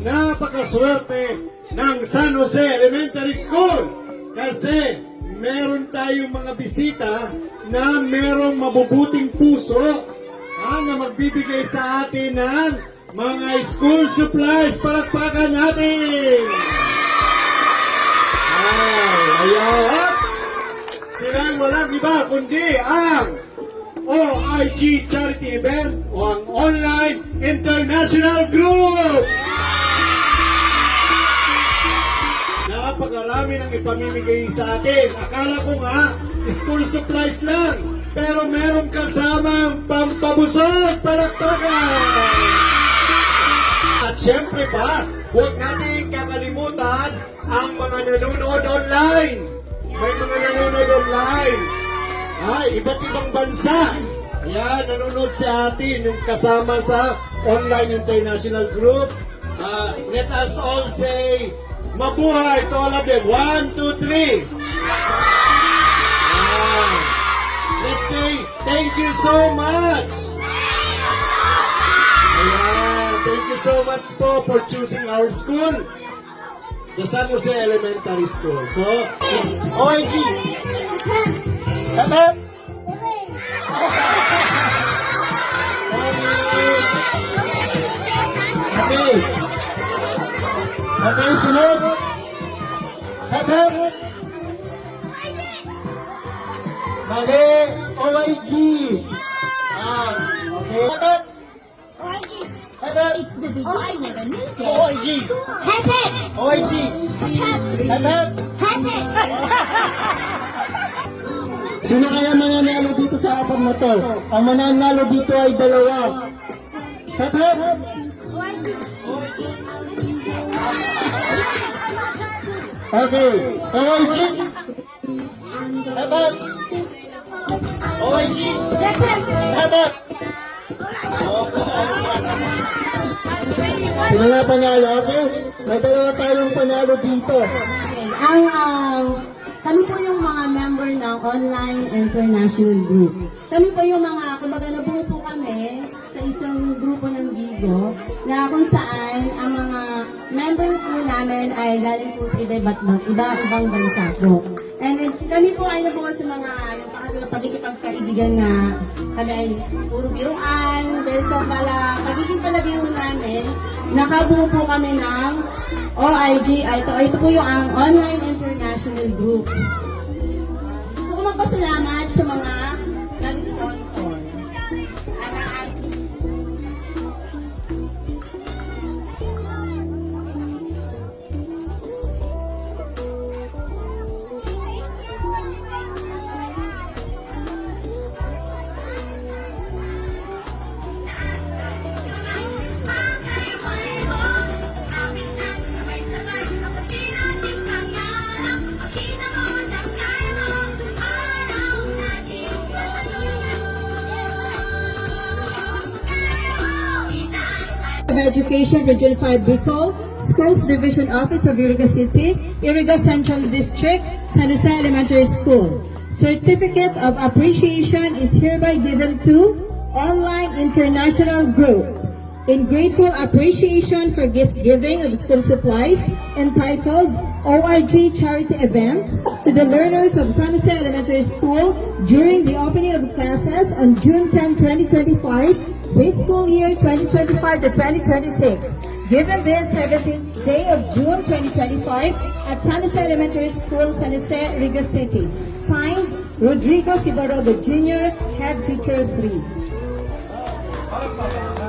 napakaswerte ng San Jose Elementary School kasi meron tayong mga bisita na merong mabubuting puso na magbibigay sa atin ng mga school supplies. Palakpakan natin! Ayan! Silang walang iba kundi ang OIG Charity Event o ang Online International Group! Napakarami ng ipamimigay sa atin. Akala ko nga, school supplies lang. Pero meron kasamang pampabusog. Palakpakan! At syempre pa, huwag natin kakalimutan ang mga nanonood online. May mga nanonood online. Iba't ibang bansa. Ayan, nanonood sa atin yung kasama sa Online International Group. Let us all say, mabuhay to all of them. 1, 2, 3. Let's say, thank you so much. Ayan, thank you so much po for choosing our school, the San Jose Elementary School. So, OIG. Hep. Okay, sunod. Hep. Mali, OIG. Okay. Hep. It's the beginning of a new day. OIG. Happy! OIG. Hep. Sino kaya mananalo dito sa apat na to? Ang mananalo dito ay dalawa. Hep, hep! Okay. OIG. Hep. OIG. Hep. Sino nga panalo? Okay? May dalawa tayong panalo dito. Kami po yung mga member ng Online International Group. Kami po yung mga, kumbaga nabuo po kami sa isang grupo ng Vigo na kung saan ang mga member po namin ay galing po sa iba-ibang bansa po. And then, kami po ay nabuo sa mga yung pagkikipagkaibigan na kami ay puro biruan. Dahil sa pagiging palabiro namin, nakabuo po kami ng OIG. Ito po yung ang Online International Group. Gusto ko magpasalamat sa mga nag-sponsor. of Education, Region 5 Bicol, Schools Division Office of Iriga City, Iriga Central District, San Jose Elementary School. Certificate of Appreciation is hereby given to Online International Group in grateful appreciation for gift giving of school supplies entitled OIG Charity Event to the learners of San Jose Elementary School during the opening of classes on June 10, 2025, this school year 2025 to 2026. Given this 17th day of June 2025 at San Jose Elementary School, San Jose, Riga City. Signed, Rodrigo Cibaroga Jr., Head Teacher 3.